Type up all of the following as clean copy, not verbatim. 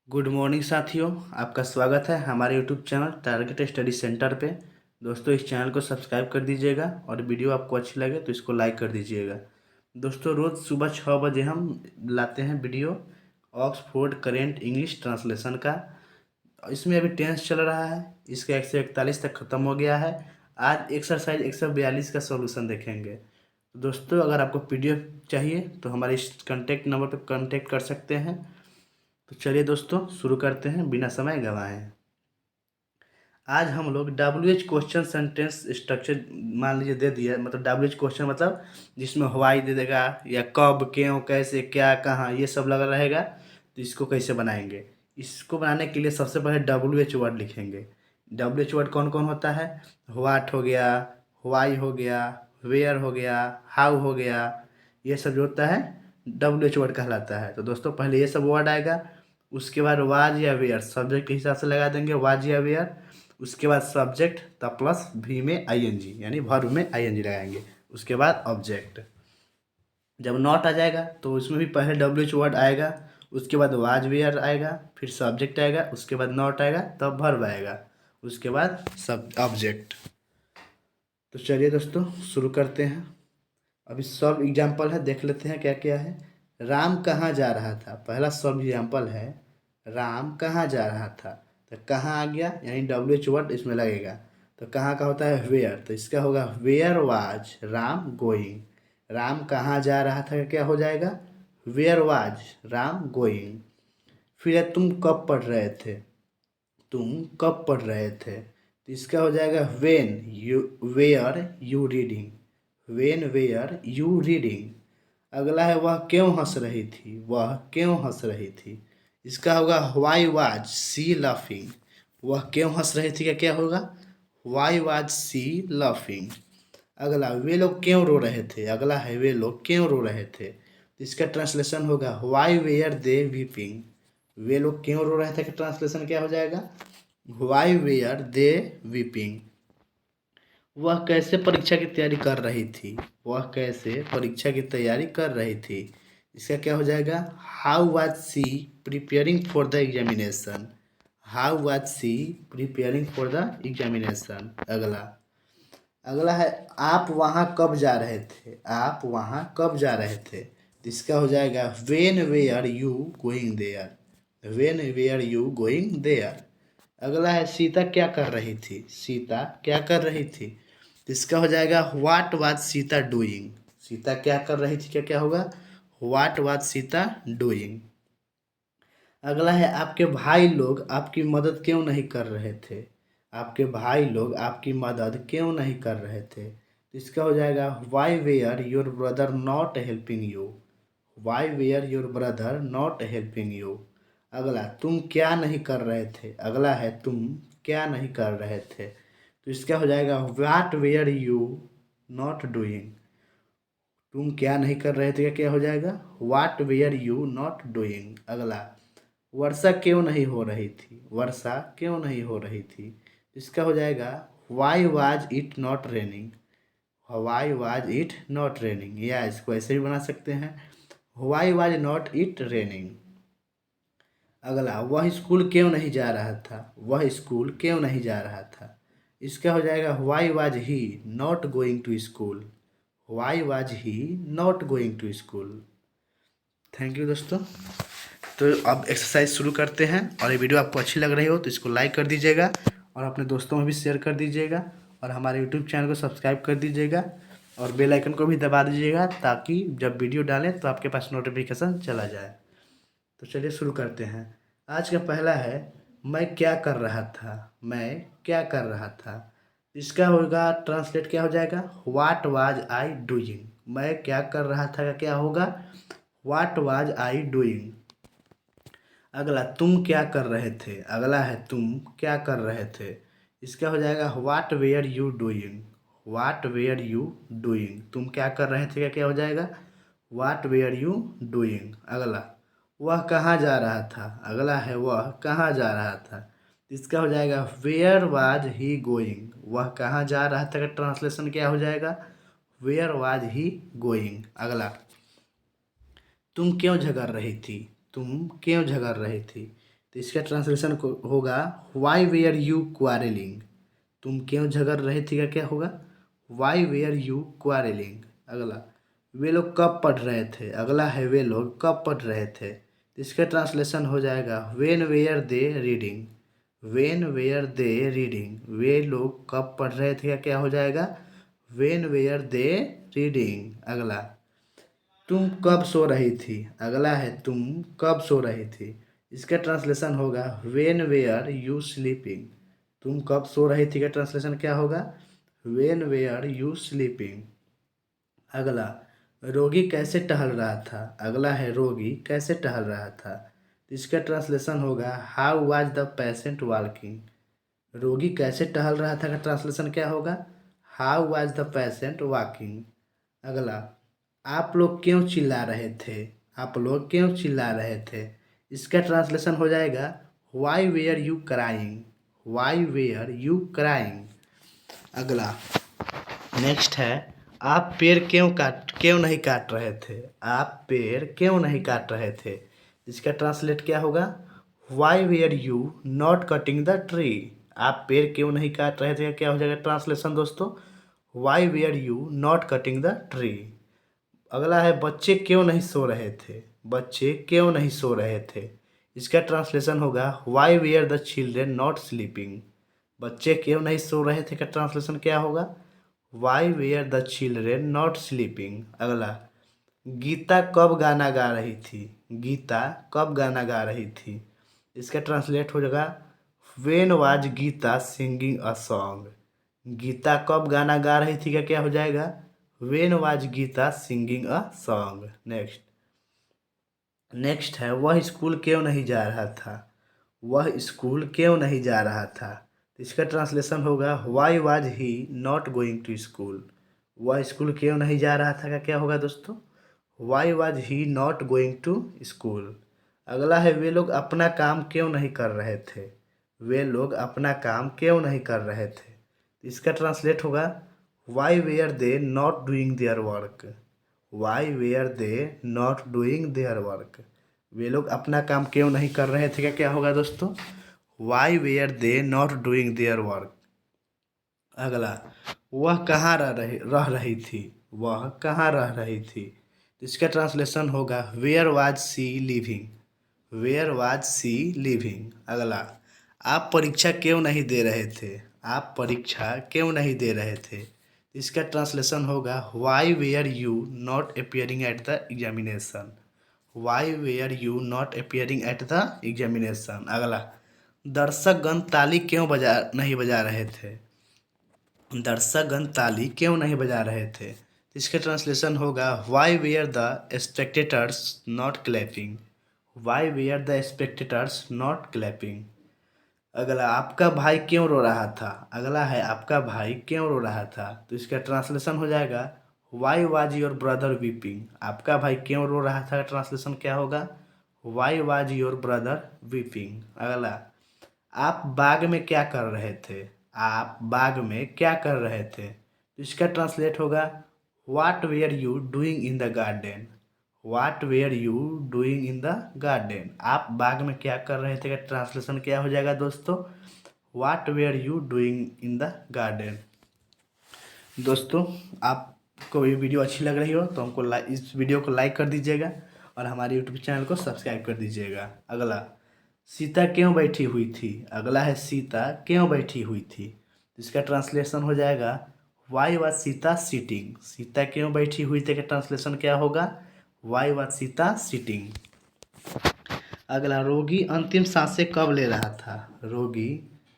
Good morning साथियों, आपका स्वागत है हमारे YouTube channel target study centre पे। दोस्तों, इस चैनल को सब्सक्राइब कर दीजिएगा और वीडियो आपको अच्छी लगे तो इसको लाइक कर दीजिएगा। दोस्तों, रोज़ सुबह 6 बजे हम लाते हैं video Oxford current English translation का। इसमें अभी टेंस चल रहा है, इसका 141 तक ख़त्म हो गया है। आज एक्सरसाइज 142 का सॉल्यूशन देखेंगे। तो दोस्तों, अगर आपको पीडीएफ चाहिए तो हमारे इस कॉन्टैक्ट नंबर पर कॉन्टैक्ट कर सकते हैं। तो चलिए दोस्तों, शुरू करते हैं बिना समय गंवाए। आज हम लोग WH क्वेश्चन सेंटेंस स्ट्रक्चर मान लीजिए दे दिया, मतलब WH क्वेश्चन मतलब जिसमें हवाई दे देगा या कब, क्यों, कैसे, क्या, कहाँ, ये सब लगा रहेगा। तो इसको कैसे बनाएंगे? इसको बनाने के लिए सबसे पहले WH वर्ड लिखेंगे। WH वर्ड कौन कौन होता है? व्हाट हो गया, वाई हो गया, वेयर हो गया, हाउ हो गया। ये सब जो होता है WH वर्ड कहलाता है। तो दोस्तों, पहले ये सब वर्ड आएगा, उसके बाद वाज या वेयर सब्जेक्ट के हिसाब से लगा देंगे, वाज या वेयर। उसके बाद सब्जेक्ट तब प्लस भी में आईएनजी यानी वर्ब में आईएनजी लगाएंगे। उसके बाद ऑब्जेक्ट। जब नॉट आ जाएगा तो उसमें भी पहले WH वर्ड आएगा, उसके बाद वाज वेयर आएगा, फिर सब्जेक्ट आएगा, उसके बाद नॉट आएगा, तब वर्ब आएगा, उसके बाद सब ऑब्जेक्ट। तो चलिए दोस्तों, शुरू करते हैं। अभी सब एग्जाम्पल है, देख लेते हैं क्या क्या है। राम कहाँ जा रहा था, पहला सब एग्जाम्पल है। राम कहाँ जा रहा था, तो कहाँ आ गया यानी WH वर्ड इसमें लगेगा। तो कहाँ का होता है वेयर, तो इसका होगा where was Ram going. Ram कहाँ जा रहा था क्या हो जाएगा? Where was Ram going. फिर है तुम कब पढ़ रहे थे, तुम कब पढ़ रहे थे, तो इसका हो जाएगा when you were you reading. When were you reading. अगला है वह क्यों हंस रही थी, वह क्यों हंस रही थी। इसका होगा वाई वाज सी लाफिंग। वह क्यों हंस रही थी का क्या होगा? Why was she laughing. अगला वे लोग क्यों रो रहे थे, अगला है वे लोग क्यों रो रहे थे, तो इसका ट्रांसलेशन होगा वाई वेयर दे वीपिंग। वे लोग क्यों रो रहे थे का ट्रांसलेशन क्या हो जाएगा? Why were they weeping. वह कैसे परीक्षा की तैयारी कर रही थी, वह कैसे परीक्षा की तैयारी कर रही थी। इसका क्या हो जाएगा? How was she preparing for the examination. How was she preparing for the examination. अगला अगला है आप वहाँ कब जा रहे थे, आप वहाँ कब जा रहे थे, तो इसका हो जाएगा when were you going there. When were you going there. अगला है सीता क्या कर रही थी, सीता क्या कर रही थी, तो इसका हो जाएगा what was Sita doing. Sita क्या कर रही थी क्या क्या होगा? What was Sita doing. अगला है आपके भाई लोग आपकी मदद क्यों नहीं कर रहे थे, आपके भाई लोग आपकी मदद क्यों नहीं कर रहे थे, तो इसका हो जाएगा why were your brother not helping you. Why were your brother not helping you. अगला तुम क्या नहीं कर रहे थे, अगला है तुम क्या नहीं कर रहे थे, तो इसका हो जाएगा what were you not doing. तुम क्या नहीं कर रहे थे क्या हो जाएगा? What were you not doing. अगला वर्षा क्यों नहीं हो रही थी, वर्षा क्यों नहीं हो रही थी, इसका हो जाएगा why was it not raining. Why was it not raining, या इसको ऐसे भी बना सकते हैं why was not it raining. अगला वह स्कूल क्यों नहीं जा रहा था, वह स्कूल क्यों नहीं जा रहा था, इसका हो जाएगा why was he not going to school. Why was he not going to school. Thank you दोस्तों। तो अब एक्सरसाइज शुरू करते हैं, और ये वीडियो आपको अच्छी लग रही हो तो इसको लाइक कर दीजिएगा और अपने दोस्तों में भी शेयर कर दीजिएगा, और हमारे यूट्यूब चैनल को सब्सक्राइब कर दीजिएगा और बेल आइकन को भी दबा दीजिएगा, ताकि जब वीडियो डालें तो आपके पास नोटिफिकेशन चला जाए। तो चलिए शुरू करते हैं। आज का पहला है मैं क्या कर रहा था, मैं क्या कर रहा था। इसका होगा ट्रांसलेट क्या हो जाएगा? What was I doing. मैं क्या कर रहा था का क्या होगा? What was I doing. अगला तुम क्या कर रहे थे, अगला है तुम क्या कर रहे थे, इसका हो जाएगा what were you doing. What were you doing. तुम क्या कर रहे थे क्या हो जाएगा? What were you doing. अगला वह कहाँ जा रहा था, अगला है वह कहाँ जा रहा था, इसका हो जाएगा वेयर वाज ही गोइंग। वह कहाँ जा रहा था का ट्रांसलेशन क्या हो जाएगा? Where was he going. अगला तुम क्यों झगड़ रही थी, तुम क्यों झगड़ रही थी, तो इसका ट्रांसलेशन होगा वाई वेयर यू क्वारेलिंग। तुम क्यों झगड़ रहे थे का क्या होगा? Why were you quarreling. अगला, वे लोग कब पढ़ रहे थे। अगला है वे लोग कब पढ़ रहे थे। तो इसका ट्रांसलेशन हो जाएगा when were they reading. When were they reading. वे लोग कब पढ़ रहे थे का क्या हो जाएगा? When were they reading. अगला, तुम कब सो रही थी। अगला है तुम कब सो रही थी। इसका ट्रांसलेशन होगा वेन वेयर यू स्लीपिंग। तुम कब सो रही थी का ट्रांसलेशन क्या होगा? When were you sleeping. अगला, रोगी कैसे टहल रहा था। अगला है रोगी कैसे टहल रहा था। इसका ट्रांसलेशन होगा how was the patient walking. रोगी कैसे टहल रहा था का ट्रांसलेशन क्या होगा? How was the patient walking. अगला, आप लोग क्यों चिल्ला रहे थे। आप लोग क्यों चिल्ला रहे थे। इसका ट्रांसलेशन हो जाएगा why were you crying. Why were you crying. अगला, नेक्स्ट है आप पेड़ क्यों नहीं काट रहे थे। आप पेड़ क्यों नहीं काट रहे थे। इसका ट्रांसलेट क्या होगा? Why were you not cutting the tree. आप पेड़ क्यों नहीं काट रहे थे क्या हो जाएगा ट्रांसलेशन दोस्तों? Why were you not cutting the tree. अगला है बच्चे क्यों नहीं सो रहे थे। बच्चे क्यों नहीं सो रहे थे। इसका ट्रांसलेशन होगा why were the children not sleeping. बच्चे क्यों नहीं सो रहे थे का ट्रांसलेशन क्या होगा? Why were the children not sleeping. अगला, गीता कब गाना गा रही थी। गीता कब गाना गा रही थी। इसका ट्रांसलेट हो जाएगा when was Geeta singing a song. Geeta कब गाना गा रही थी का क्या हो जाएगा? When was Geeta singing a song. Next है वह स्कूल क्यों नहीं जा रहा था। वह स्कूल क्यों नहीं जा रहा था। तो इसका ट्रांसलेशन होगा why was he not going to school. वह स्कूल क्यों नहीं जा रहा था का क्या होगा दोस्तों? Why was he not going to school. अगला है वे लोग अपना काम क्यों नहीं कर रहे थे। वे लोग अपना काम क्यों नहीं कर रहे थे। तो इसका ट्रांसलेट होगा why were they not doing their work. Why were they not doing their work. वे लोग अपना काम क्यों नहीं कर रहे थे क्या होगा दोस्तों? Why were they not doing their work. अगला, वह कहाँ रह रही थी। वह कहाँ रह रही थी। इसका ट्रांसलेशन होगा where was she living. Where was she living. अगला, आप परीक्षा क्यों नहीं दे रहे थे। आप परीक्षा क्यों नहीं दे रहे थे। इसका ट्रांसलेशन होगा why were you not appearing at the examination. Why were you not appearing at the examination. अगला, दर्शकगण ताली क्यों नहीं बजा रहे थे। दर्शकगण ताली क्यों नहीं बजा रहे थे। इसका ट्रांसलेशन होगा why were the spectators not clapping. Why were the spectators not clapping. अगला, आपका भाई क्यों रो रहा था। अगला है आपका भाई क्यों रो रहा था। तो इसका ट्रांसलेशन हो जाएगा why was your brother weeping. आपका भाई क्यों रो रहा था ट्रांसलेशन क्या होगा? Why was your brother weeping. अगला, आप बाग में क्या कर रहे थे। आप बाग में क्या कर रहे थे। तो इसका ट्रांसलेट होगा what were you doing in the garden. What were you doing in the garden. आप बाग में क्या कर रहे थे का ट्रांसलेशन क्या हो जाएगा दोस्तों? What were you doing in the garden. दोस्तों, आपको ये वीडियो अच्छी लग रही हो तो हमको इस वीडियो को लाइक कर दीजिएगा और हमारे यूट्यूब चैनल को सब्सक्राइब कर दीजिएगा। अगला, सीता क्यों बैठी हुई थी। अगला है सीता क्यों बैठी हुई थी। इसका ट्रांसलेशन हो जाएगा why was Sita sitting. Sita क्यों बैठी हुई थी का ट्रांसलेशन क्या होगा? Why was Sita sitting. अगला, रोगी अंतिम सांसें कब ले रहा था। रोगी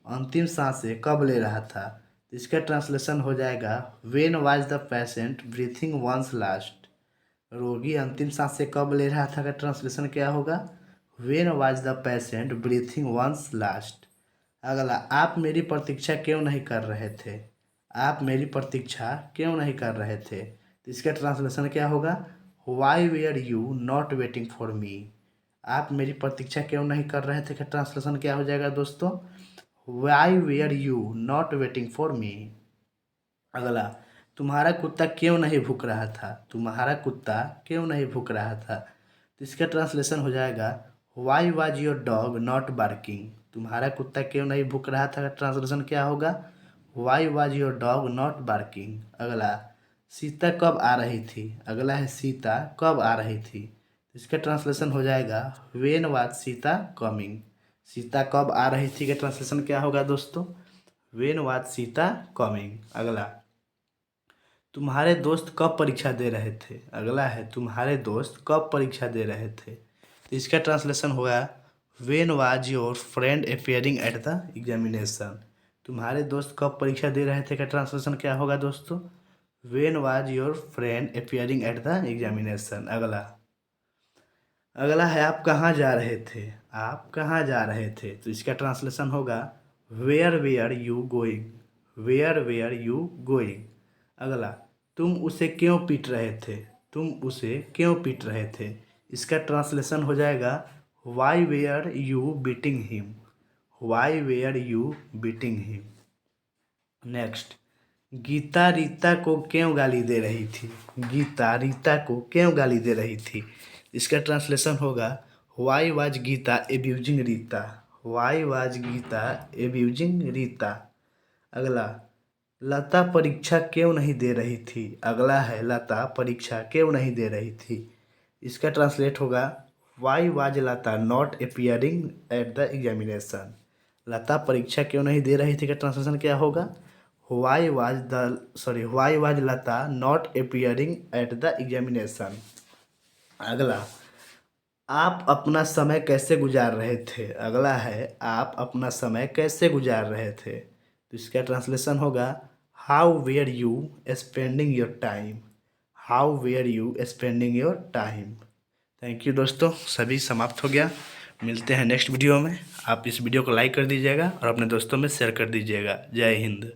अंतिम सांसें कब ले रहा था। इसका ट्रांसलेशन हो जाएगा when was the patient breathing once last. रोगी अंतिम सांसें कब ले रहा था का ट्रांसलेशन क्या होगा? When was the patient breathing once last. अगला, आप मेरी प्रतीक्षा क्यों नहीं कर रहे थे। आप मेरी प्रतीक्षा क्यों नहीं कर रहे थे। तो इसका ट्रांसलेशन क्या होगा? Why were you not waiting for me. आप मेरी प्रतीक्षा क्यों नहीं कर रहे थे का ट्रांसलेशन क्या हो जाएगा दोस्तों? Why were you not waiting for me. अगला, तुम्हारा कुत्ता क्यों नहीं भूख रहा था। तुम्हारा कुत्ता क्यों नहीं भूख रहा था। तो इसका ट्रांसलेशन हो जाएगा why was your dog not barking, तुम्हारा कुत्ता क्यों नहीं भूक रहा था, ट्रांसलेशन क्या होगा, why was your dog not barking. अगला, सीता कब आ रही थी, अगला है सीता कब आ रही थी, इसका ट्रांसलेशन हो जाएगा when was Sita coming. Sita कब आ रही थी का ट्रांसलेशन क्या होगा दोस्तों, वेन वाज सीता कमिंग। अगला, तुम्हारे दोस्त कब परीक्षा दे रहे थे, अगला है तुम्हारे दोस्त कब परीक्षा दे रहे थे, तो इसका ट्रांसलेशन होगा when was your friend appearing at the examination. तुम्हारे दोस्त कब परीक्षा दे रहे थे का ट्रांसलेशन क्या होगा दोस्तों, when was your friend appearing at the examination. अगला, अगला है आप कहाँ जा रहे थे, आप कहाँ जा रहे थे, तो इसका ट्रांसलेशन होगा where you going, where you going. अगला, तुम उसे क्यों पीट रहे थे, तुम उसे क्यों पीट रहे थे, इसका ट्रांसलेशन हो जाएगा why were you beating him, why were you beating him. Next, Geeta Rita को क्यों गाली दे रही थी, गीता रीता को क्यों गाली दे रही थी, इसका ट्रांसलेशन होगा why was Geeta abusing Rita, why was Geeta abusing Rita. अगला, लता परीक्षा क्यों नहीं दे रही थी, अगला है लता परीक्षा क्यों नहीं दे रही थी, इसका ट्रांसलेट होगा why was Lata not appearing at the examination. Lata परीक्षा क्यों नहीं दे रही थी का ट्रांसलेशन क्या होगा, why was Lata not appearing at the examination. अगला, आप अपना समय कैसे गुजार रहे थे, अगला है आप अपना समय कैसे गुजार रहे थे, तो इसका ट्रांसलेशन होगा how were you spending your time, how were you spending your time. Thank you दोस्तों, सभी समाप्त हो गया। मिलते हैं नेक्स्ट वीडियो में। आप इस वीडियो को लाइक कर दीजिएगा और अपने दोस्तों में शेयर कर दीजिएगा। जय हिंद।